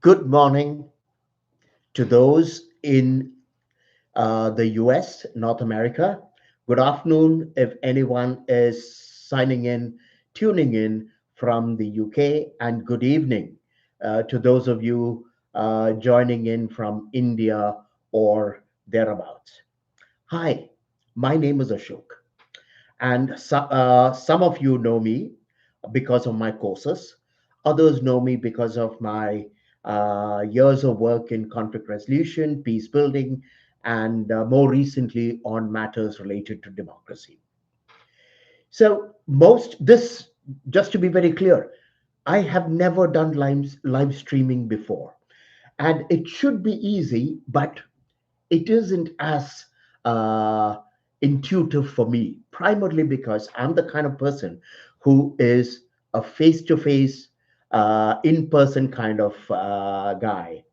Good morning to those in the US, North America. Good afternoon if anyone is signing in, tuning in from the UK, and good evening to those of you joining in from India or thereabouts. Hi, my name is Ashok, and some of you know me because of my courses. Others know me because of my years of work in conflict resolution, peace building, and more recently on matters related to democracy. So, just to be very clear, I have never done live streaming before. And it should be easy, but it isn't as uh, intuitive for me, primarily because I'm the kind of person who is a face to face, in person kind of guy.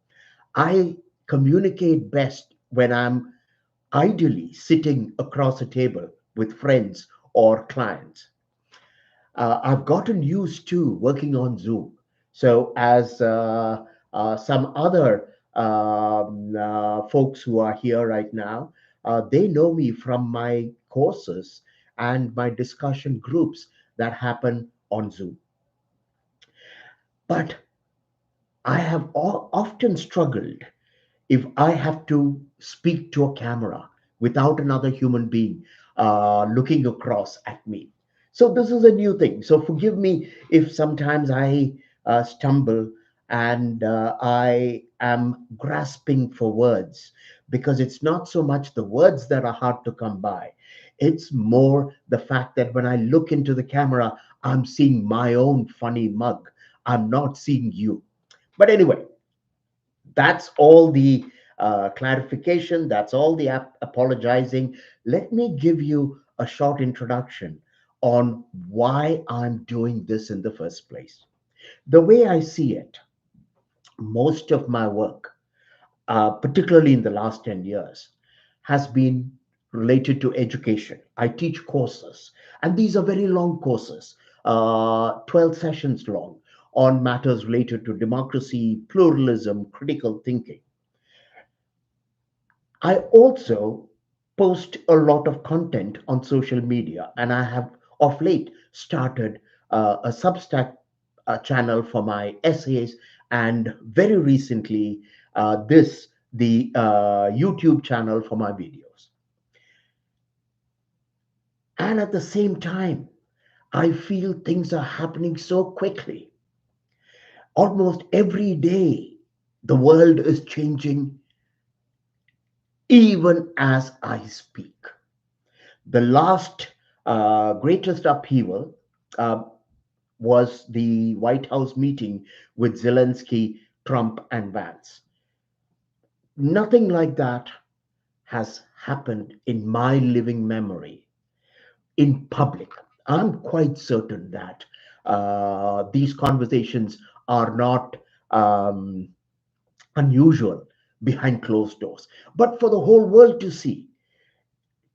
I communicate best when I'm ideally sitting across a table with friends or clients. I've gotten used to working on Zoom. So, as some other folks who are here right now, they know me from my courses and my discussion groups that happen on Zoom. But I have often struggled if I have to speak to a camera without another human being looking across at me. So, this is a new thing. So, forgive me if sometimes I stumble and I am grasping for words because it's not so much the words that are hard to come by. It's more the fact that when I look into the camera, I'm seeing my own funny mug. I'm not seeing you. But anyway, that's all the clarification. That's all the apologizing. Let me give you a short introduction on why I'm doing this in the first place. The way I see it, most of my work, particularly in the last 10 years, has been related to education. I teach courses, and these are very long courses, 12 sessions long, on matters related to democracy, pluralism, critical thinking. I also post a lot of content on social media, and I have of late started a Substack channel for my essays, and very recently, the YouTube channel for my videos. And at the same time, I feel things are happening so quickly. Almost every day, the world is changing even as I speak. The last greatest upheaval uh, was the White House meeting with Zelensky, Trump, and Vance. Nothing like that has happened in my living memory in public. I'm quite certain that these conversations are not um, unusual behind closed doors. But for the whole world to see,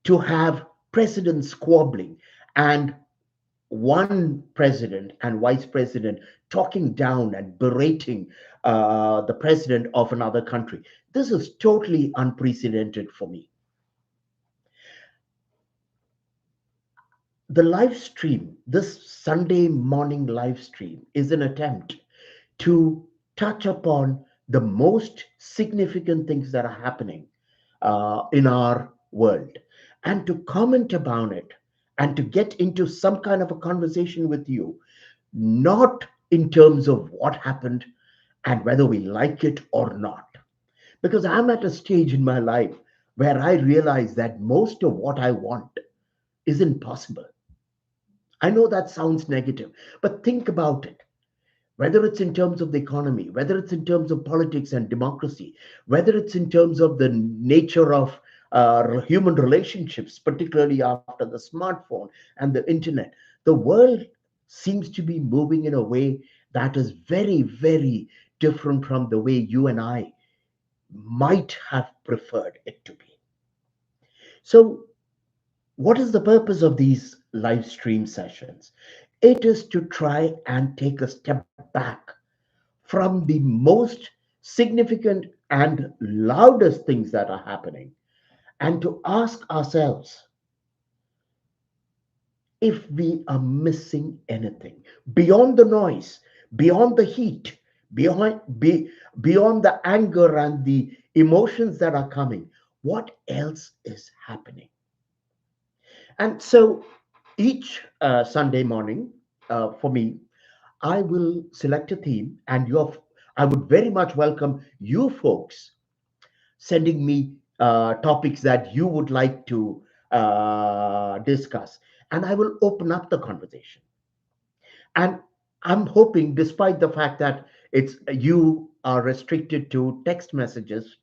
to have presidents squabbling and one president and vice president talking down and berating the president of another country. This is totally unprecedented for me. The live stream, this Sunday morning live stream, is an attempt to touch upon the most significant things that are happening in our world and to comment about it and to get into some kind of a conversation with you, not in terms of what happened and whether we like it or not. Because I'm at a stage in my life where I realize that most of what I want isn't possible. I know that sounds negative, but think about it. Whether it's in terms of the economy, whether it's in terms of politics and democracy, whether it's in terms of the nature of human relationships, particularly after the smartphone and the internet, the world seems to be moving in a way that is very, very different from the way you and I might have preferred it to be. So, what is the purpose of these live stream sessions? It is to try and take a step back from the most significant and loudest things that are happening, and to ask ourselves if we are missing anything beyond the noise, beyond the heat, beyond the anger and the emotions that are coming. What else is happening? And so each Sunday morning, for me, I will select a theme, and I would very much welcome you folks sending me topics that you would like to discuss, and I will open up the conversation. And I'm hoping, despite the fact that it's you are restricted to text messages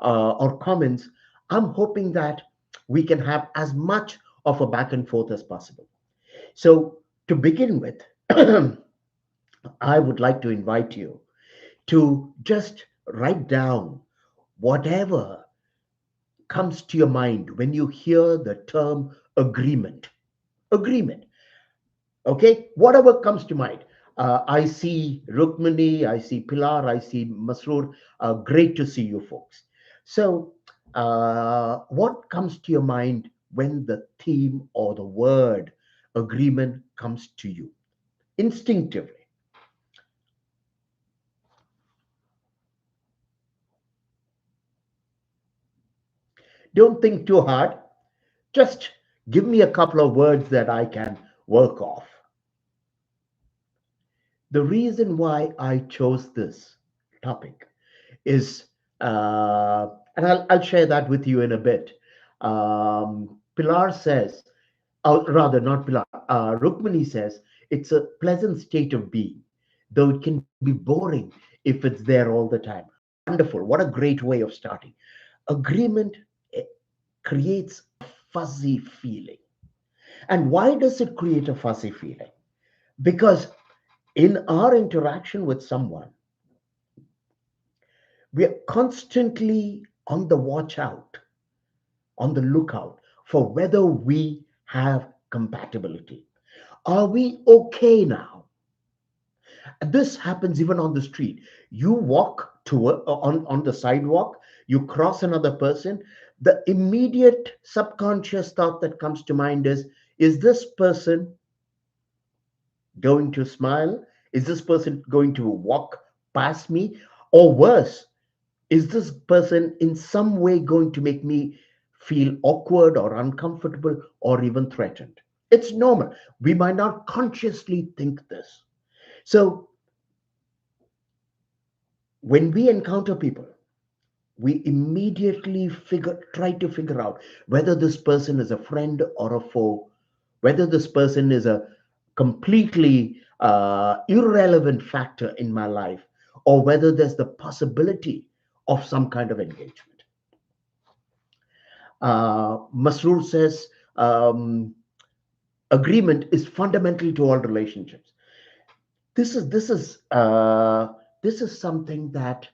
or comments, I'm hoping that we can have as much of a back and forth as possible. So, to begin with, I would like to invite you to just write down whatever comes to your mind when you hear the term agreement. Agreement. Okay, whatever comes to mind. I see Rukmini, I see Pilar, I see Masroor. Great to see you folks. So, what comes to your mind when the theme or the word agreement comes to you instinctively? Don't think too hard. Just give me a couple of words that I can work off. The reason why I chose this topic is, and I'll share that with you in a bit. Pilar says, rather not Pilar, Rukmini says, it's a pleasant state of being, though it can be boring if it's there all the time. Wonderful. What a great way of starting. Agreement eh, creates a fuzzy feeling. And why does it create a fuzzy feeling? Because in our interaction with someone, we are constantly on the watch out, on the lookout for whether we have compatibility. Are we okay now? This happens even on the street. You walk on the sidewalk, you cross another person. The immediate subconscious thought that comes to mind is this person going to smile? Is this person going to walk past me? Or worse, is this person in some way going to make me feel awkward or uncomfortable or even threatened? It's normal. We might not consciously think this. So when we encounter people, we immediately try to figure out whether this person is a friend or a foe, whether this person is a completely irrelevant factor in my life, or whether there's the possibility of some kind of engagement. Masroor says agreement is fundamental to all relationships. This is something that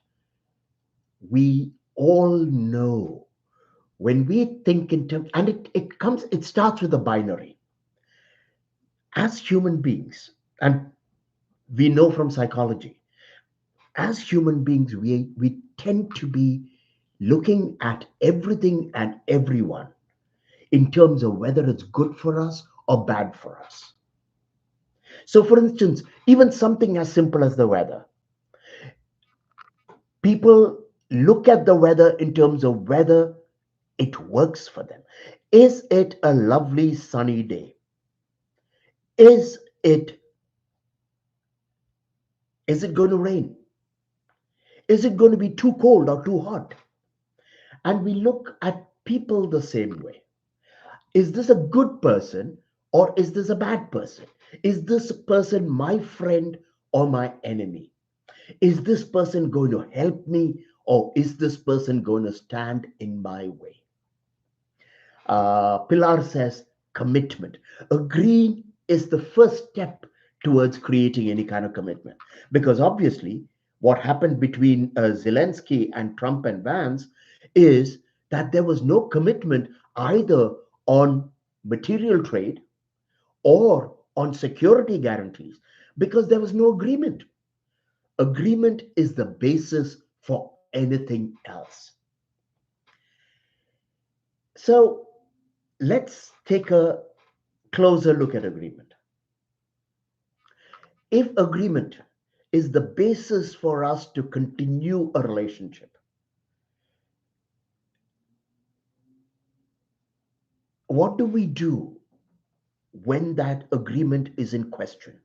we all know when we think in terms, and it starts with a binary. As human beings, and we know from psychology, as human beings, we tend to be looking at everything and everyone in terms of whether it's good for us or bad for us. So, for instance, even something as simple as the weather, people look at the weather in terms of whether it works for them. Is it a lovely sunny day? Is it is it going to rain? Is it going to be too cold or too hot? And we look at people the same way. Is this a good person or is this a bad person? Is this person my friend or my enemy? Is this person going to help me or is this person going to stand in my way? Pilar says commitment. Agreeing is the first step towards creating any kind of commitment. Because obviously, what happened between Zelensky and Trump and Vance is that there was no commitment either on material trade or on security guarantees because there was no agreement. Agreement is the basis for anything else. So let's take a closer look at agreement. If agreement is the basis for us to continue a relationship, what do we do when that agreement is in question?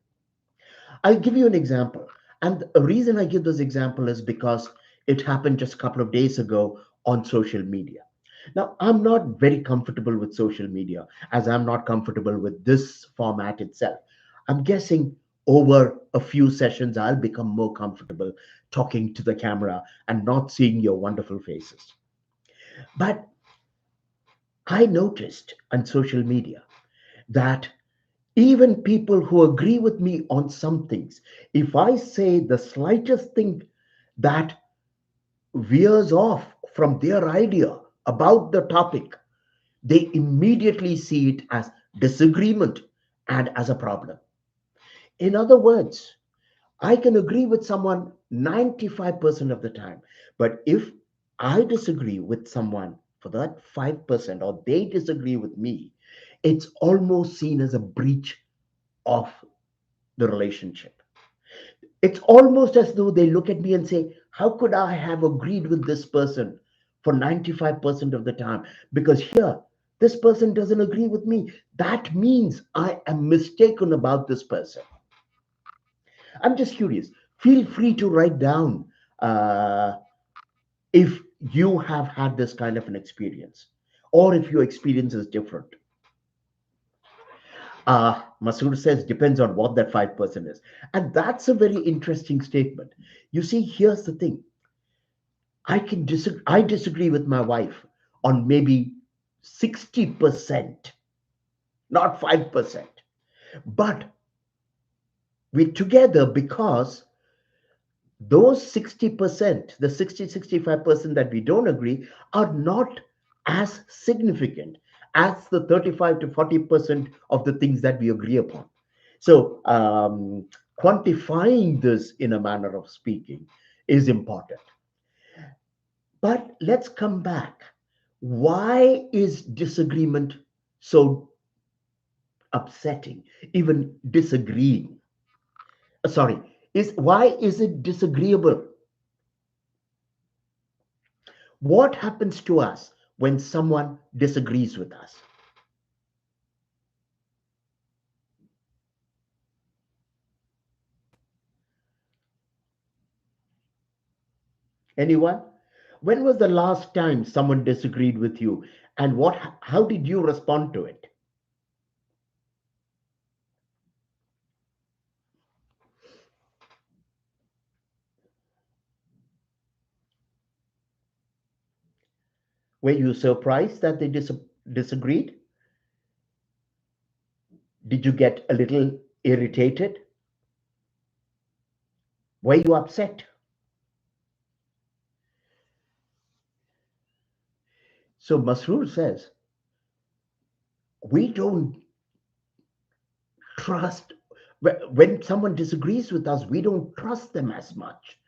I'll give you an example. And the reason I give this example is because it happened just a couple of days ago on social media. Now, I'm not very comfortable with social media, as I'm not comfortable with this format itself. I'm guessing over a few sessions, I'll become more comfortable talking to the camera and not seeing your wonderful faces. But I noticed on social media that even people who agree with me on some things, if I say the slightest thing that veers off from their idea about the topic, they immediately see it as disagreement and as a problem. In other words, I can agree with someone 95% of the time, but if I disagree with someone for that 5% or they disagree with me, it's almost seen as a breach of the relationship. It's almost as though they look at me and say, how could I have agreed with this person for 95% of the time? Because here, this person doesn't agree with me. That means I am mistaken about this person. I'm just curious. Feel free to write down uh, if you have had this kind of an experience or if your experience is different. Masood says depends on what that 5% is. And that's a very interesting statement. You see, here's the thing. I disagree with my wife on maybe 60%, not 5%. But we're together because those 60%, the 65% that we don't agree, are not as significant as the 35 to 40% of the things that we agree upon. So, quantifying this in a manner of speaking is important. But let's come back. Why is disagreement so upsetting? Even disagreeing. Sorry, is why is it disagreeable? What happens to us when someone disagrees with us? Anyone? When was the last time someone disagreed with you, and how did you respond to it? Were you surprised that they disagreed? Did you get a little irritated? Were you upset? So Masroor says, we don't trust, when someone disagrees with us, we don't trust them as much.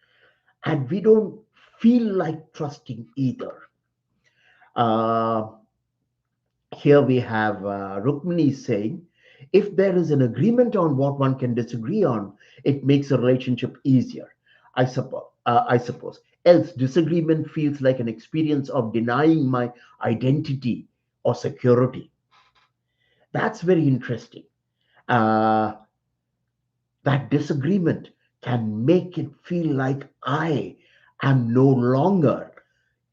And we don't feel like trusting either. Uh, Here we have Rukmini saying, if there is an agreement on what one can disagree on, it makes a relationship easier. I suppose. Else, disagreement feels like an experience of denying my identity or security. That's very interesting. Uh, that disagreement can make it feel like I am no longer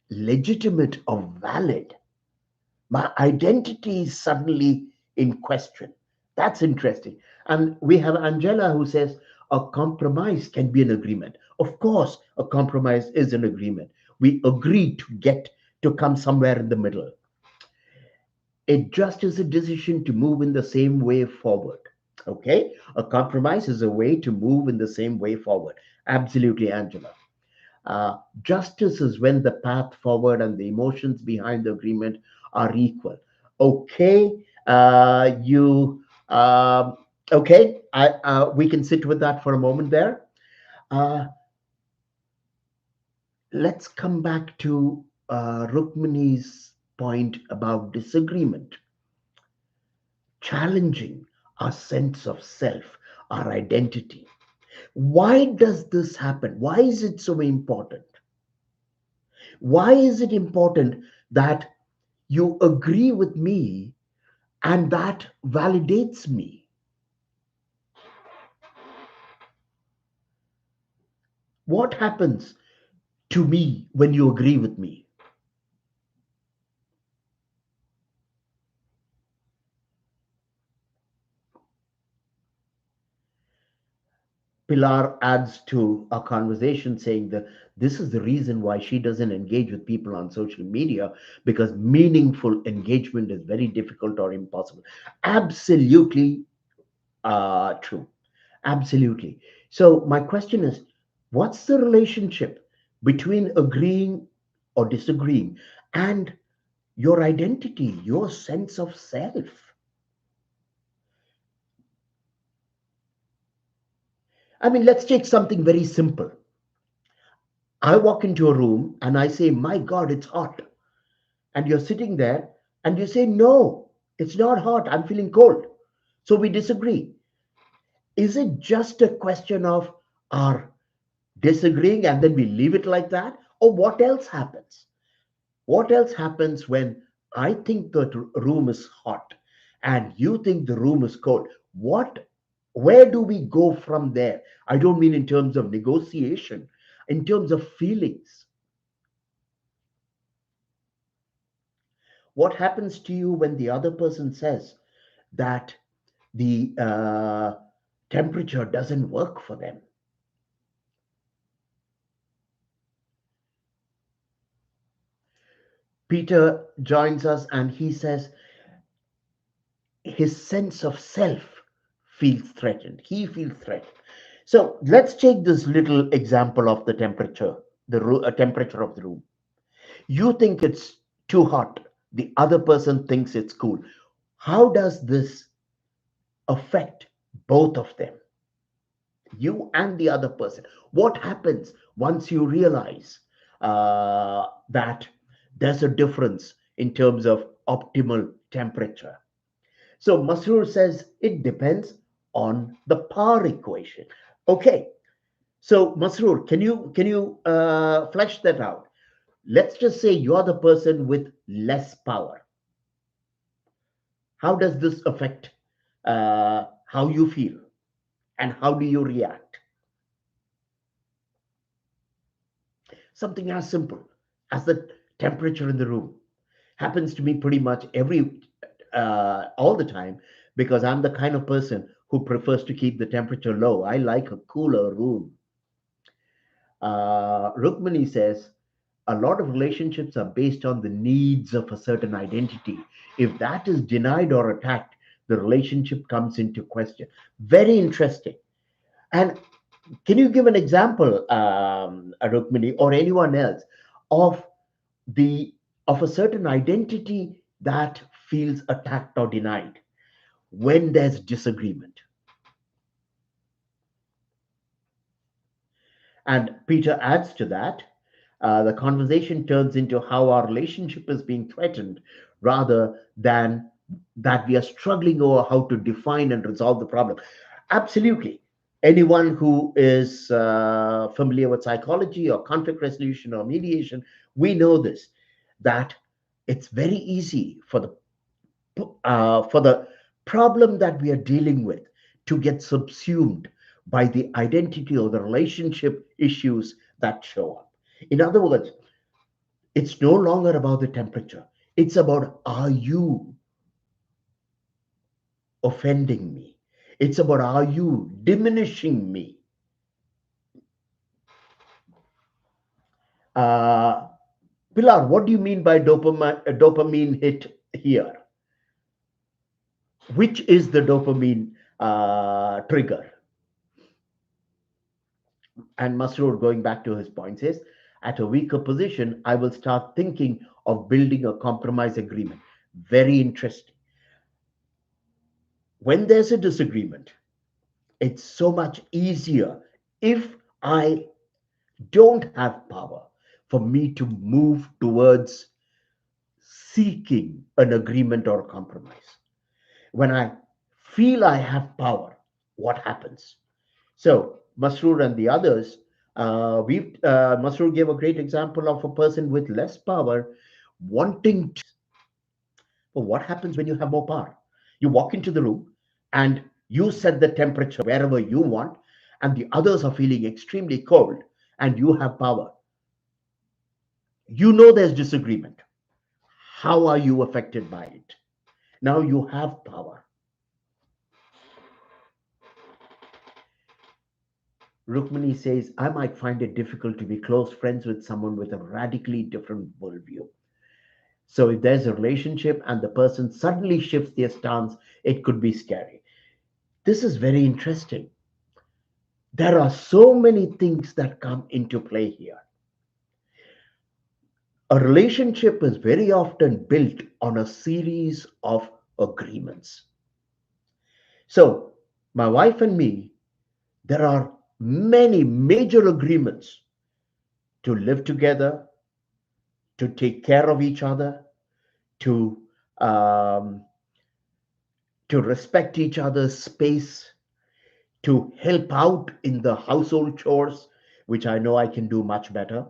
legitimate or valid. My identity is suddenly in question. That's interesting. And we have Angela who says a compromise can be an agreement. Of course, a compromise is an agreement. We agree to come somewhere in the middle. It just is a decision to move in the same way forward. Okay? A compromise is a way to move in the same way forward. Absolutely, Angela. Justice is when the path forward and the emotions behind the agreement are equal. Okay, you okay? We can sit with that for a moment there. Uh, Let's come back to Rukmini's point about disagreement, challenging our sense of self, our identity. Why does this happen? Why is it so important? Why is it important that you agree with me and that validates me? What happens to me when you agree with me? Pilar adds to our conversation saying that this is the reason why she doesn't engage with people on social media, because meaningful engagement is very difficult or impossible. Absolutely true. Absolutely. So, my question is, what's the relationship between agreeing or disagreeing and your identity, your sense of self? I mean, let's take something very simple. I walk into a room and I say, my God, it's hot. And you're sitting there and you say, no, it's not hot. I'm feeling cold. So we disagree. Is it just a question of our disagreeing and then we leave it like that? Or what else happens? What else happens when I think the room is hot and you think the room is cold? Where do we go from there? I don't mean in terms of negotiation, in terms of feelings. What happens to you when the other person says that the temperature doesn't work for them? Peter joins us and he says his sense of self feels threatened. He feels threatened. So let's take this little example of the temperature, the temperature of the room. You think it's too hot, the other person thinks it's cool. How does this affect both of them, you and the other person? What happens once you realize that there's a difference in terms of optimal temperature? So Masrur says it depends on the power equation. Okay, so Masrur, can you flesh that out? Let's just say you're the person with less power. How does this affect how you feel and how do you react? Something as simple as the temperature in the room happens to me pretty much every all the time, because I'm the kind of person who prefers to keep the temperature low. I like a cooler room. Rukmini says a lot of relationships are based on the needs of a certain identity. If that is denied or attacked, the relationship comes into question. Very interesting. And can you give an example, Rukmini, or anyone else, of the of a certain identity that feels attacked or denied when there's disagreement? And Peter adds to that, the conversation turns into how our relationship is being threatened rather than that we are struggling over how to define and resolve the problem. Absolutely. Anyone who is familiar with psychology or conflict resolution or mediation, we know this, that it's very easy for the problem that we are dealing with to get subsumed by the identity or the relationship issues that show up. In other words, it's no longer about the temperature. It's about, are you offending me? It's about, are you diminishing me? Uh, Pilar, what do you mean by dopamine hit here? Which is the dopamine trigger? And Masroor, going back to his point, says, at a weaker position, I will start thinking of building a compromise agreement. Very interesting. When there's a disagreement, it's so much easier if I don't have power for me to move towards seeking an agreement or a compromise. When I feel I have power, what happens? So Masroor and the others, Masroor gave a great example of a person with less power wanting to. But what happens when you have more power? You walk into the room and you set the temperature wherever you want, and the others are feeling extremely cold, and you have power. You know there's disagreement. How are you affected by it? Now you have power. Rukmini says, I might find it difficult to be close friends with someone with a radically different worldview. So if there's a relationship and the person suddenly shifts their stance, it could be scary. This is very interesting. There are so many things that come into play here. A relationship is very often built on a series of agreements. So, my wife and me, there are many major agreements to live together, to take care of each other, to um, to respect each other's space, to help out in the household chores, which I know I can do much better.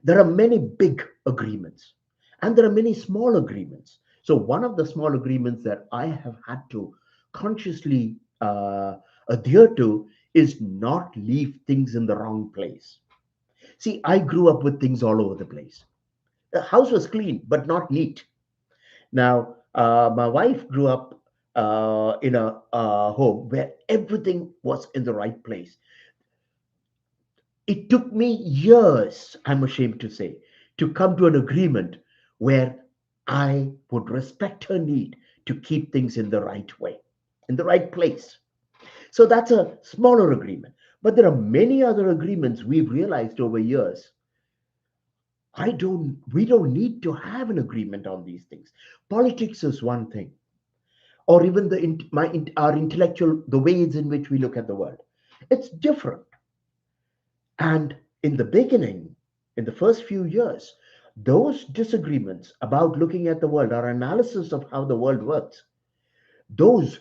There are many big agreements and there are many small agreements. So, one of the small agreements that I have had to consciously adhere to is not leave things in the wrong place. See, I grew up with things all over the place. The house was clean, but not neat. Now, my wife grew up in a home where everything was in the right place. It took me years, I'm ashamed to say, to come to an agreement where I would respect her need to keep things in the right way, in the right place. So that's a smaller agreement. But there are many other agreements we've realized over years. We don't need to have an agreement on these things. Politics is one thing, or even our intellectual, the ways in which we look at the world. It's different. And in the beginning, in the first few years, those disagreements about looking at the world, our analysis of how the world works, those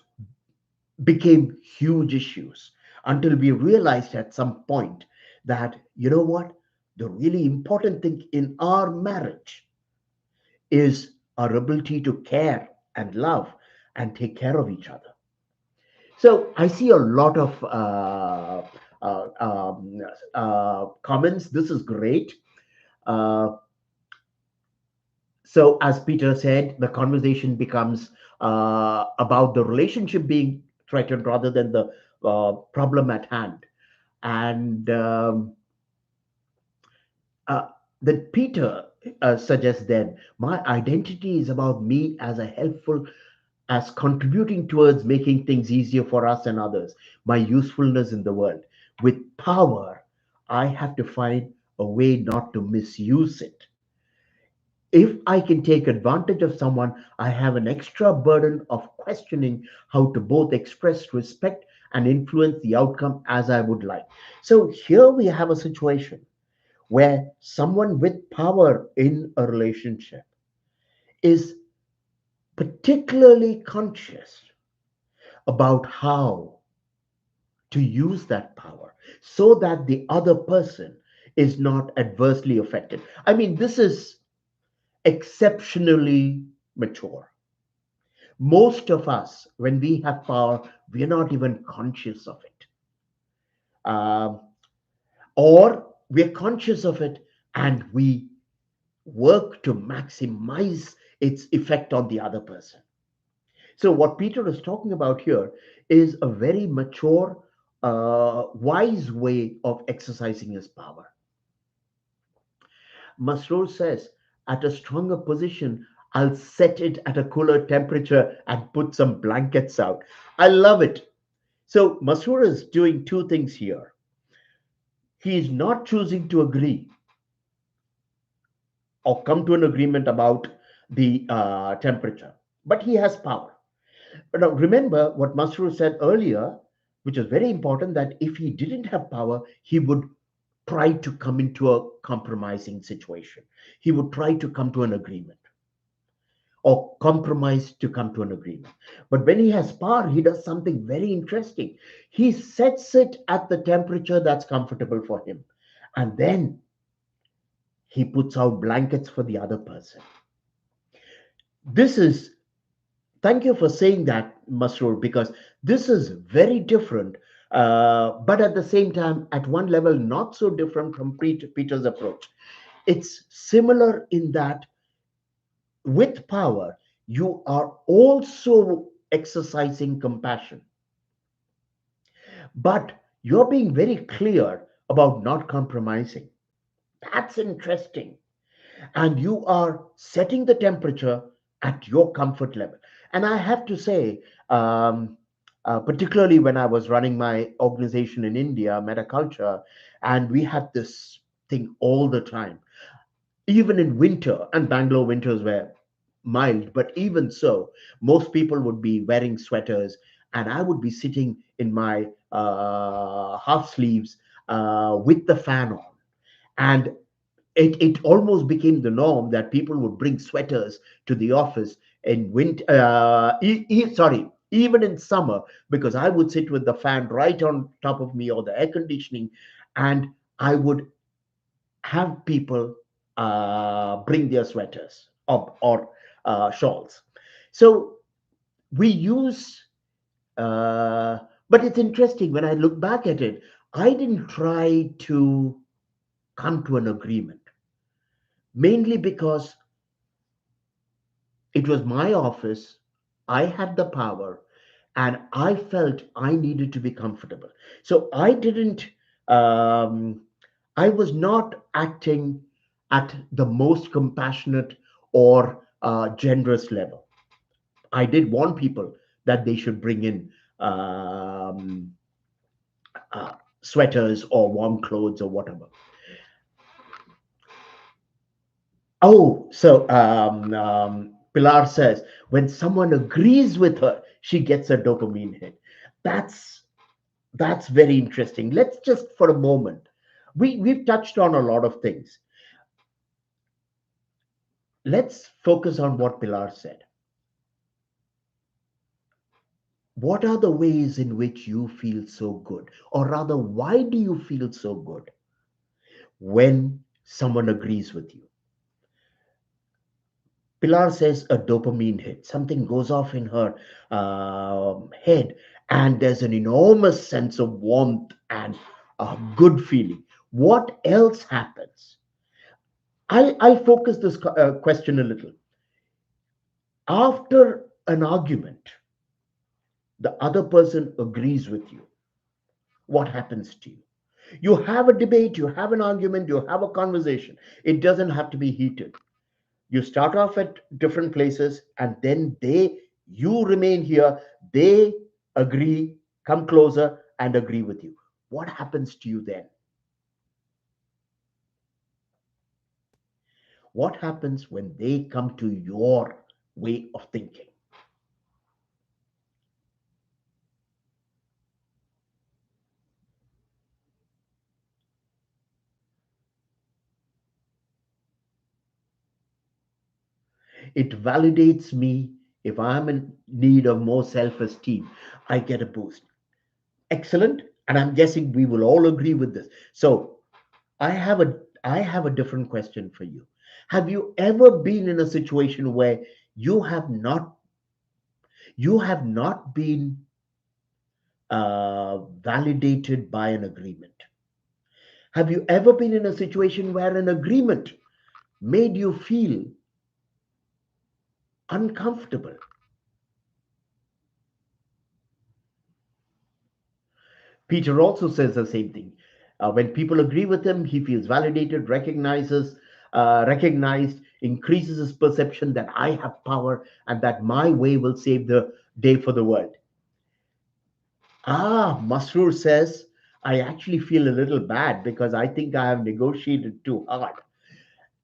became huge issues until we realized at some point that, you know what, the really important thing in our marriage is our ability to care and love and take care of each other. So I see a lot of uh, um, comments. This is great. Uh, so, as Peter said, the conversation becomes about the relationship being threatened rather than the problem at hand. And uh, that Peter suggests then, my identity is about me as a helpful, as contributing towards making things easier for us and others, my usefulness in the world. With power, I have to find a way not to misuse it. If I can take advantage of someone, I have an extra burden of questioning how to both express respect and influence the outcome as I would like. So here we have a situation where someone with power in a relationship is particularly conscious about how to use that power so that the other person is not adversely affected. I mean, this is exceptionally mature. Most of us, when we have power, we're not even conscious of it. Um, or we're conscious of it and we work to maximize its effect on the other person. So, what Peter is talking about here is a very mature, wise way of exercising his power. Masroor says, at a stronger position, I'll set it at a cooler temperature and put some blankets out. I love it. So, Masroor is doing two things here. He is not choosing to agree or come to an agreement about the temperature, but he has power. Now, remember what Masroor said earlier, which is very important, that if he didn't have power, he would try to come into a compromising situation. He would try to come to an agreement or compromise to come to an agreement. But when he has power, he does something very interesting. He sets it at the temperature that's comfortable for him. And then he puts out blankets for the other person. This is, thank you for saying that, Masroor, because this is very different, but at the same time, at one level, not so different from Peter's approach. It's similar in that with power, you are also exercising compassion, but you're being very clear about not compromising. That's interesting. And you are setting the temperature at your comfort level. And I have to say, particularly when I was running my organization in India, Metaculture, and we had this thing all the time, even in winter, and Bangalore winters were mild, but even so, most people would be wearing sweaters, and I would be sitting in my half sleeves with the fan on. And it almost became the norm that people would bring sweaters to the office in winter, sorry, even in summer, because I would sit with the fan right on top of me or the air conditioning, and I would have people bring their sweaters or shawls. So we use, uh, but it's interesting when I look back at it, I didn't try to come to an agreement, mainly because it was my office, I had the power, and I felt I needed to be comfortable. So I didn't, um, I was not acting at the most compassionate or generous level. I did warn people that they should bring in um, uh, sweaters or warm clothes or whatever. Oh, so Pilar says when someone agrees with her, she gets a dopamine hit. That's that's very interesting. Let's just for a moment, we've touched on a lot of things. Let's focus on what Pilar said. What are the ways in which you feel so good, or rather, why do you feel so good when someone agrees with you? Pilar says a dopamine hit. Something goes off in her head, and there's an enormous sense of warmth and a good feeling. What else happens? I'll focus this question a little. After an argument, the other person agrees with you. What happens to you? You have a debate, you have an argument, you have a conversation. It doesn't have to be heated. You start off at different places, and then you remain here, they agree, come closer and agree with you. What happens to you then? What happens when they come to your way of thinking? It validates me. If I'm in need of more self-esteem, I get a boost. Excellent. And I'm guessing we will all agree with this. So I have a different question for you. Have you ever been in a situation where you have not you have not been validated by an agreement? Have you ever been in a situation where an agreement made you feel uncomfortable? Peter also says the same thing. When people agree with him, he feels validated, recognized, increases his perception that I have power and that my way will save the day for the world. Masroor says, I actually feel a little bad because I think I have negotiated too hard.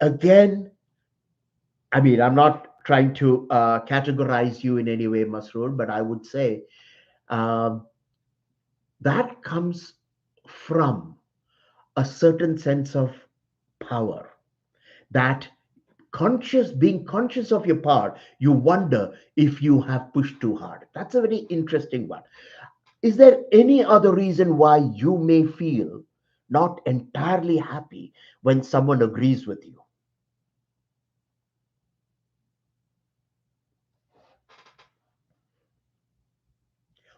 Again, I mean, I'm not trying to categorize you in any way, Masroor, but I would say um, that comes from a certain sense of power, that being conscious of your power, you wonder if you have pushed too hard. That's a very interesting one. Is there any other reason why you may feel not entirely happy when someone agrees with you?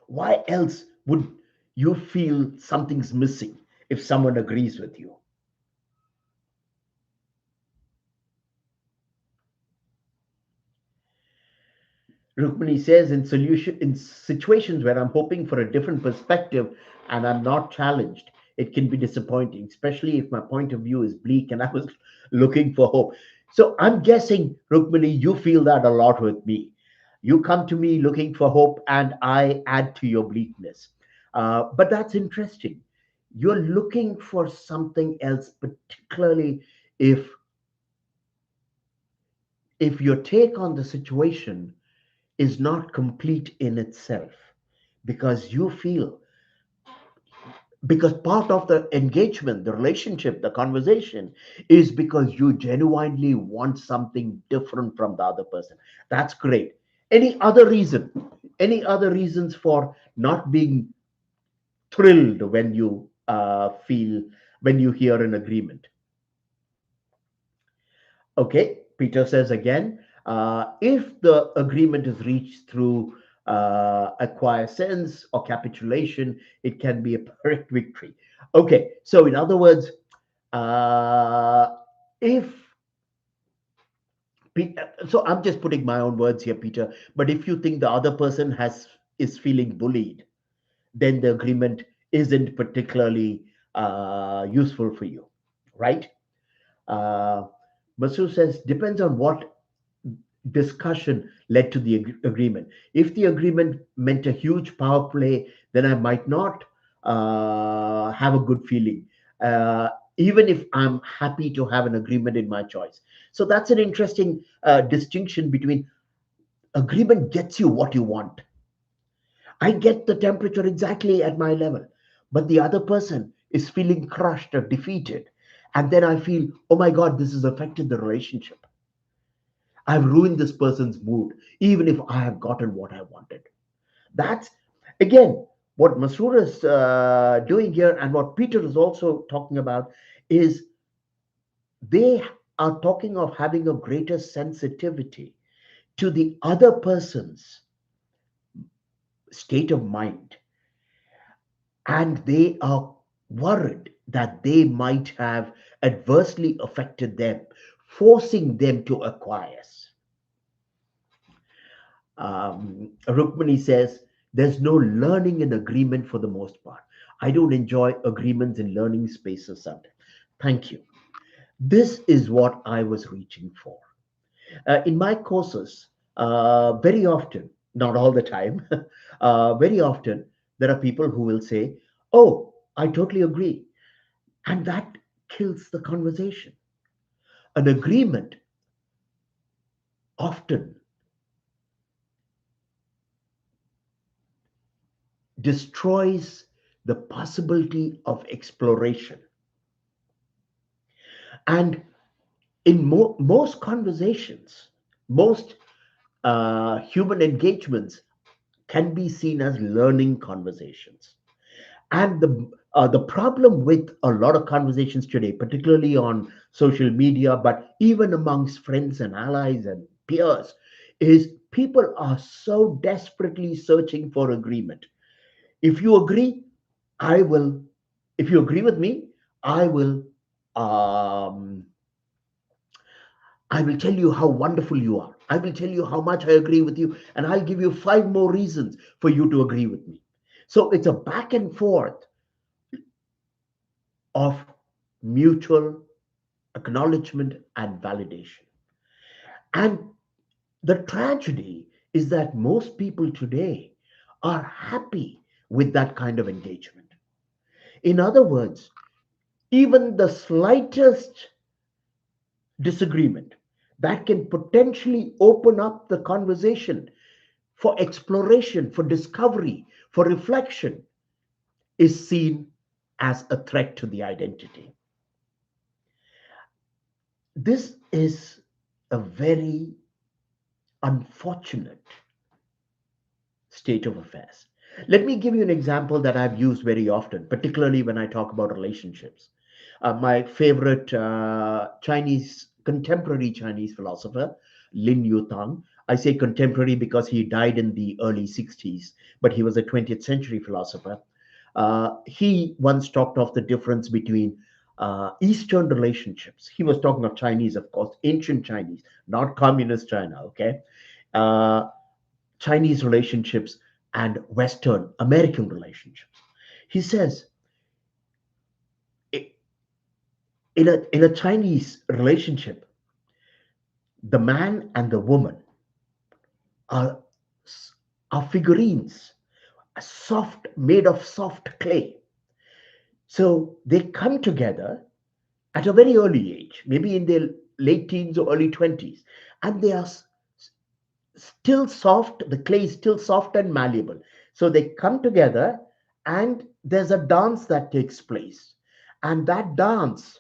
Why else would you feel something's missing if someone agrees with you? Rukmini says, in situations where I'm hoping for a different perspective and I'm not challenged, it can be disappointing, especially if my point of view is bleak and I was looking for hope. So I'm guessing, Rukmini, you feel that a lot with me. You come to me looking for hope and I add to your bleakness. But that's interesting. You're looking for something else, particularly if your take on the situation is not complete in itself, because you feel, because part of the engagement, the relationship, the conversation is because you genuinely want something different from the other person. That's great. Any other reasons for not being thrilled when you feel, when you hear an agreement? Okay, Peter says again, if the agreement is reached through acquiescence or capitulation, it can be a pyrrhic victory. Okay, so in other words, uh, if so, I'm just putting my own words here, Peter. But if you think the other person is feeling bullied, then the agreement isn't particularly useful for you, right? Uh, Masood says depends on what discussion led to the agreement. If the agreement meant a huge power play, then I might not have a good feeling, uh, even if I'm happy to have an agreement in my choice. So that's an interesting distinction between agreement gets you what you want. I get the temperature exactly at my level, but the other person is feeling crushed or defeated. And then I feel, oh my God, this has affected the relationship. I've ruined this person's mood, even if I have gotten what I wanted. That's, again, what Masroor is doing here, and what Peter is also talking about, is they are talking of having a greater sensitivity to the other person's state of mind, and they are worried that they might have adversely affected them, forcing them to acquiesce. Rukmini says, there's no learning in agreement for the most part. I don't enjoy agreements in learning spaces sometimes. Thank you. This is what I was reaching for. In my courses, very often, not all the time, very often, there are people who will say, oh, I totally agree. And that kills the conversation. An agreement often destroys the possibility of exploration. And in most conversations, most human engagements can be seen as learning conversations. And the problem with a lot of conversations today, particularly on social media, but even amongst friends and allies and peers, is people are so desperately searching for agreement. If you agree, I will. If you agree with me, I will. Um, I will tell you how wonderful you are. I will tell you how much I agree with you, and I'll give you five more reasons for you to agree with me. So it's a back and forth of mutual acknowledgement and validation. And the tragedy is that most people today are happy with that kind of engagement. In other words, even the slightest disagreement that can potentially open up the conversation for exploration, for discovery, for reflection is seen as a threat to the identity. This is a very unfortunate state of affairs. Let me give you an example that I've used very often, particularly when I talk about relationships. My favorite contemporary Chinese philosopher, Lin Yutang. I say contemporary because he died in the early 60s, but he was a 20th century philosopher. He once talked of the difference between Eastern relationships. He was talking of Chinese, of course, ancient Chinese, not communist China, okay? Uh, Chinese relationships and Western American relationships. He says, in a Chinese relationship, the man and the woman are, are figurines, soft, made of soft clay. So they come together at a very early age, maybe in their late teens or early 20s, and they are still soft, the clay is still soft and malleable. So they come together, and there's a dance that takes place. And that dance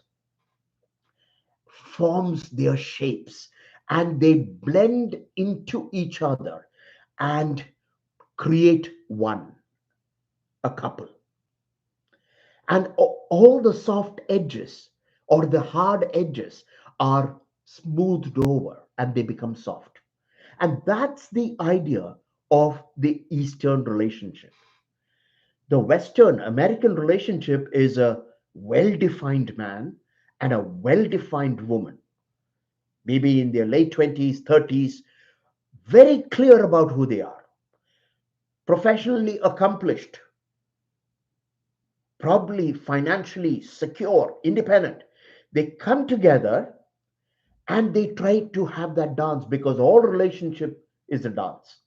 forms their shapes, and they blend into each other and create one, a couple. And all the soft edges or the hard edges are smoothed over and they become soft. And that's the idea of the Eastern relationship. The Western American relationship is a well defined man and a well defined woman, maybe in their late 20s, 30s, very clear about who they are, professionally accomplished, probably financially secure, independent. They come together and they try to have that dance because all relationship is a dance.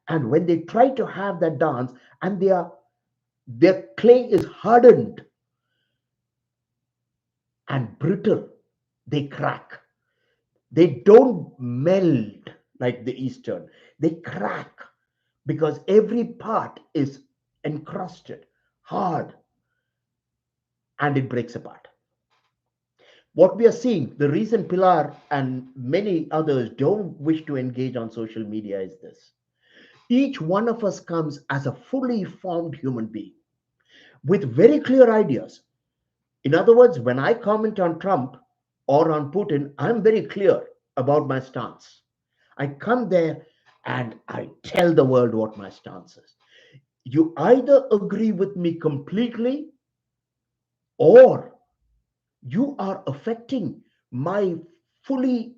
And when they try to have that dance and their clay is hardened and brittle, they crack. They don't meld like the Eastern. They crack because every part is encrusted, hard, and it breaks apart. What we are seeing, the reason Pilar and many others don't wish to engage on social media is this. Each one of us comes as a fully formed human being with very clear ideas. In other words, when I comment on Trump or on Putin, I'm very clear about my stance. I come there and I tell the world what my stance is. You either agree with me completely or you are affecting my fully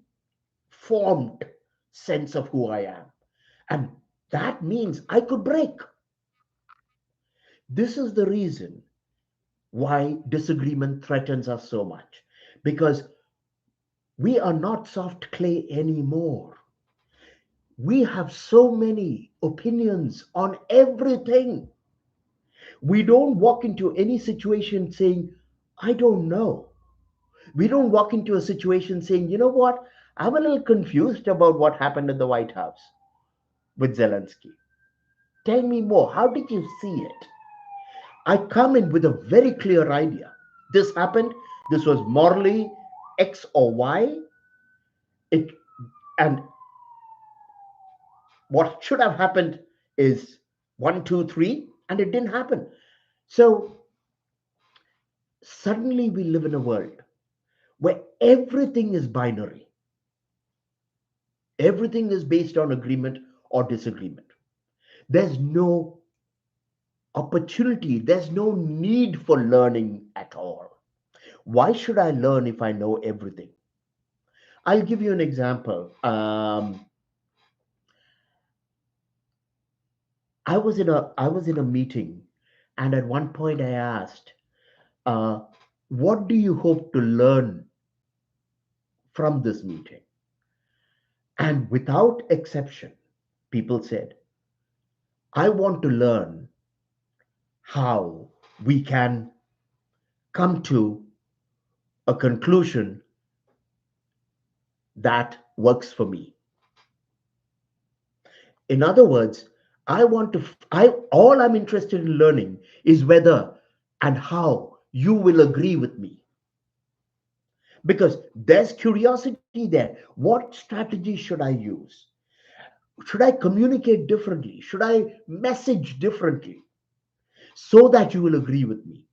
formed sense of who I am. And that means I could break. This is the reason why disagreement threatens us so much because we are not soft clay anymore. We have so many opinions on everything. We don't walk into any situation saying, I don't know. We don't walk into a situation saying, you know what? I'm a little confused about what happened in the White House with Zelensky. Tell me more. How did you see it? I come in with a very clear idea. This happened. This was morally X or Y. It and what should have happened is one, two, three, and it didn't happen. So suddenly we live in a world where everything is binary. Everything is based on agreement or disagreement. There's no opportunity, there's no need for learning at all. Why should I learn if I know everything? I'll give you an example. I was in a meeting, and at one point I asked, uh, "What do you hope to learn from this meeting?" And without exception, people said, "I want to learn how we can come to a conclusion that works for me." In other words, I want to, I all I'm interested in learning is whether and how you will agree with me, because there's curiosity there. What strategy should I use? Should I communicate differently? Should I message differently so that you will agree with me?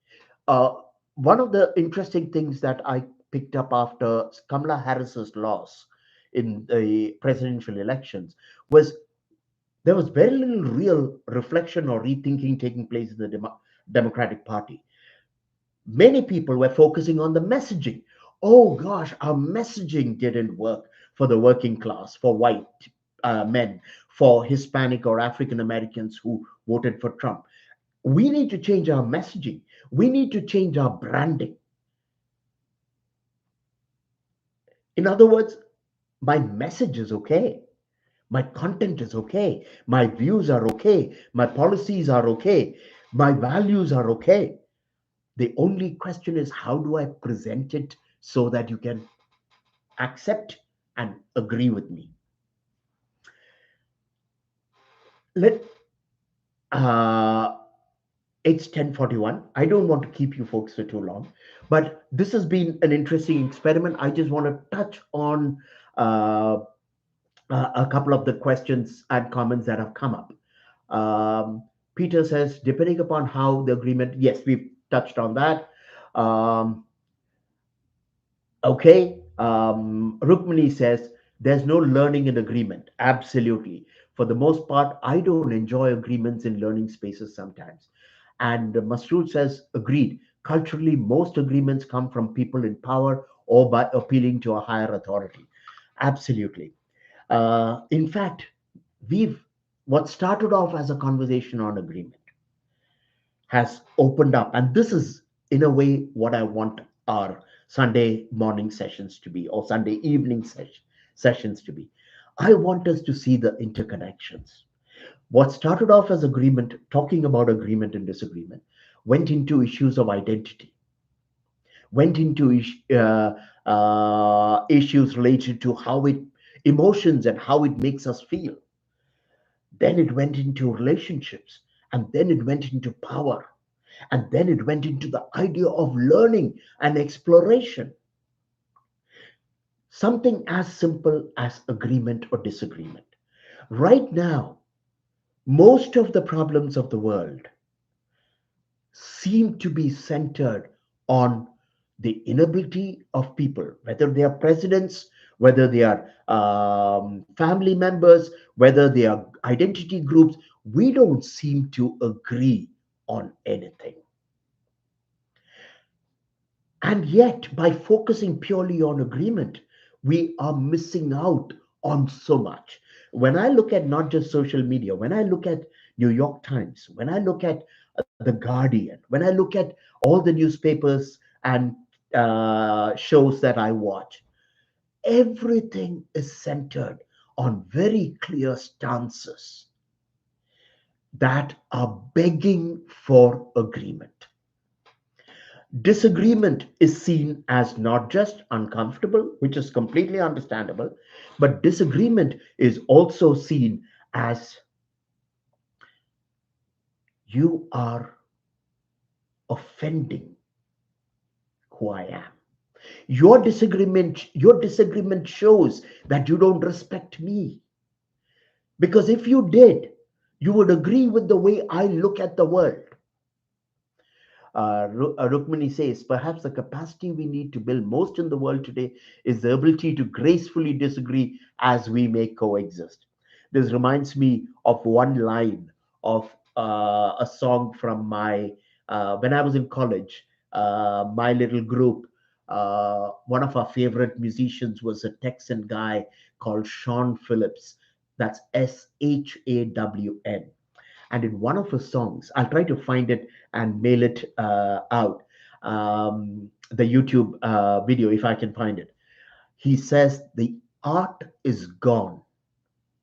Uh, One of the interesting things that I picked up after Kamala Harris's loss in the presidential elections was there was very little real reflection or rethinking taking place in the Democratic Party. Many people were focusing on the messaging. Oh gosh, our messaging didn't work for the working class, for white men, for Hispanic or African Americans who voted for Trump. We need to change our messaging. We need to change our branding. In other words, my message is okay. My content is okay. My views are okay. My policies are okay. My values are okay. The only question is, how do I present it so that you can accept and agree with me? Let uh, It's 10:41. I don't want to keep you folks for too long, but this has been an interesting experiment. I just want to touch on uh, a couple of the questions and comments that have come up. Peter says, depending upon how the agreement, yes, we've touched on that. Um, Okay. Rukmini says there's no learning in agreement. Absolutely. For the most part, I don't enjoy agreements in learning spaces sometimes. And Masroor says, agreed. Culturally, most agreements come from people in power or by appealing to a higher authority. Absolutely. In fact, we've what started off as a conversation on agreement has opened up. And this is, in a way, what I want our Sunday morning sessions to be, or Sunday evening sessions to be. I want us to see the interconnections. What started off as agreement, talking about agreement and disagreement, went into issues of identity, went into issues related to how it, emotions and how it makes us feel. Then it went into relationships, and then it went into power, and then it went into the idea of learning and exploration. Something as simple as agreement or disagreement. Right now, most of the problems of the world seem to be centered on the inability of people, whether they are presidents, whether they are family members, whether they are identity groups. We don't seem to agree on anything. And yet, by focusing purely on agreement, we are missing out on so much. When I look at not just social media, when I look at New York Times, when I look at The Guardian, when I look at all the newspapers and shows that I watch, everything is centered on very clear stances that are begging for agreement. Disagreement is seen as not just uncomfortable, which is completely understandable, but disagreement is also seen as you are offending who I am. Your disagreement shows that you don't respect me. Because if you did, you would agree with the way I look at the world. Rukmini says, perhaps the capacity we need to build most in the world today is the ability to gracefully disagree as we may coexist. This reminds me of one line of a song from when I was in college, my little group. One of our favorite musicians was a Texan guy called Sean Phillips. That's Shawn. And in one of his songs, I'll try to find it and mail it out, the YouTube video, if I can find it. He says, the art is gone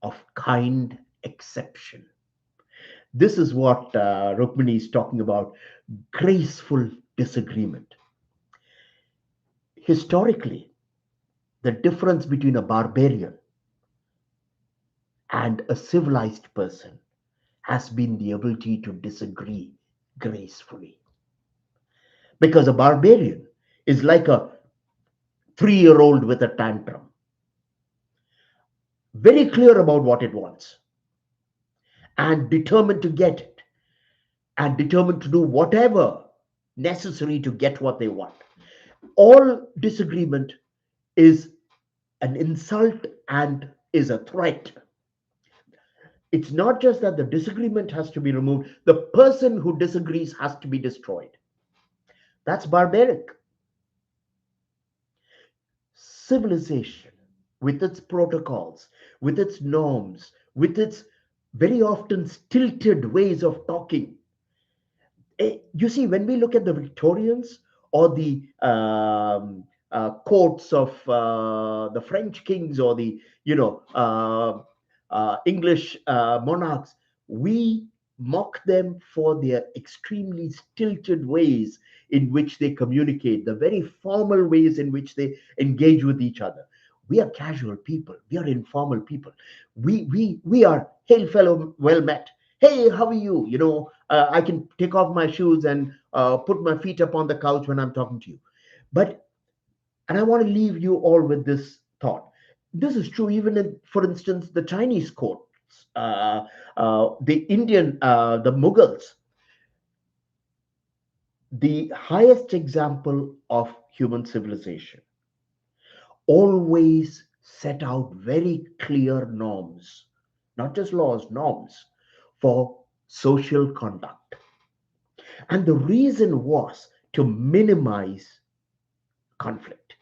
of kind exception. This is what Rukmini is talking about, graceful disagreement. Historically, the difference between a barbarian and a civilized person has been the ability to disagree gracefully. because a barbarian is like a 3-year old with a tantrum, very clear about what it wants and determined to get it and determined to do whatever necessary to get what they want. All disagreement is an insult and is a threat. It's not just that the disagreement has to be removed, the person who disagrees has to be destroyed. That's barbaric. Civilization, with its protocols, with its norms, with its very often stilted ways of talking. You see, when we look at the Victorians or the courts of the French kings or the English monarchs, we mock them for their extremely stilted ways in which they communicate, the very formal ways in which they engage with each other. We are casual people. We are informal people. We are hail fellow, well met. Hey, how are you? I can take off my shoes and put my feet up on the couch when I'm talking to you. But and I want to leave you all with this thought. This is true even in, for instance, the Chinese courts, the Indian, the Mughals, the highest example of human civilization, always set out very clear norms, not just laws, norms for social conduct. And the reason was to minimize conflict.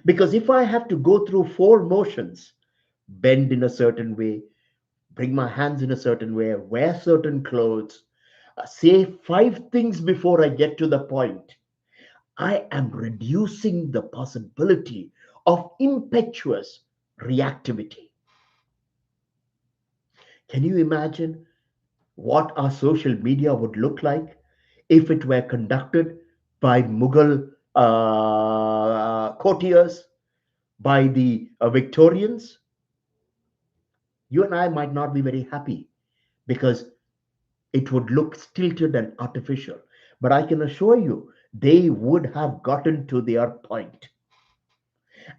Because if I have to go through four motions, bend in a certain way, bring my hands in a certain way, wear certain clothes, say five things before I get to the point, I am reducing the possibility of impetuous reactivity. Can you imagine what our social media would look like if it were conducted by Mughal courtiers, by the Victorians? You and I might not be very happy because it would look stilted and artificial. But I can assure you, they would have gotten to their point.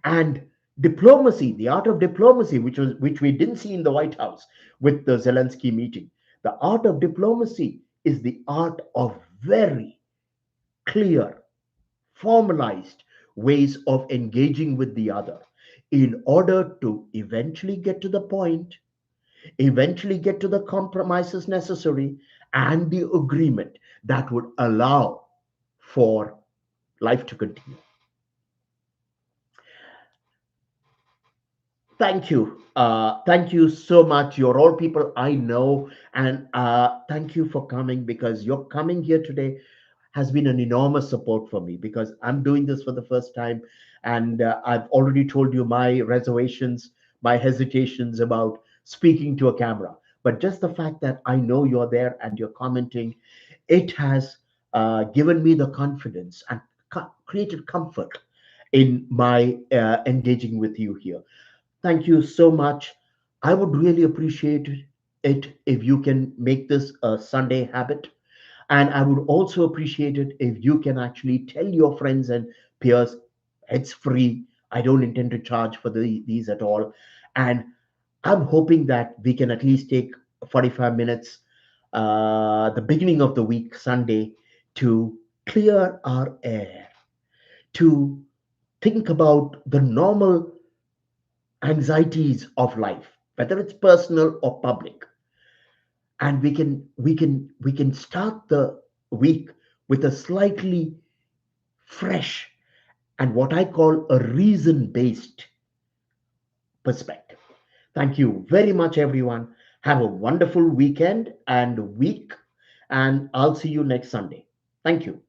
And diplomacy, the art of diplomacy, which we didn't see in the White House with the Zelensky meeting, the art of diplomacy is the art of very clear, formalized ways of engaging with the other in order to eventually get to the point, eventually get to the compromises necessary and the agreement that would allow for life to continue. Thank you. Thank you so much. You're all people I know. And thank you for coming, because your coming here today has been an enormous support for me, because I'm doing this for the first time. And I've already told you my reservations, my hesitations about speaking to a camera. But just the fact that I know you're there and you're commenting, it has given me the confidence and created comfort in my engaging with you here. Thank you so much. I would really appreciate it if you can make this a Sunday habit. And I would also appreciate it if you can actually tell your friends and peers it's free. I don't intend to charge for these at all. And I'm hoping that we can at least take 45 minutes, the beginning of the week, Sunday, to clear our air, to think about the normal anxieties of life, whether it's personal or public, and we can start the week with a slightly fresh and what I call a reason based perspective. Thank you very much, everyone. Have a wonderful weekend and week, and I'll see you next Sunday. Thank you.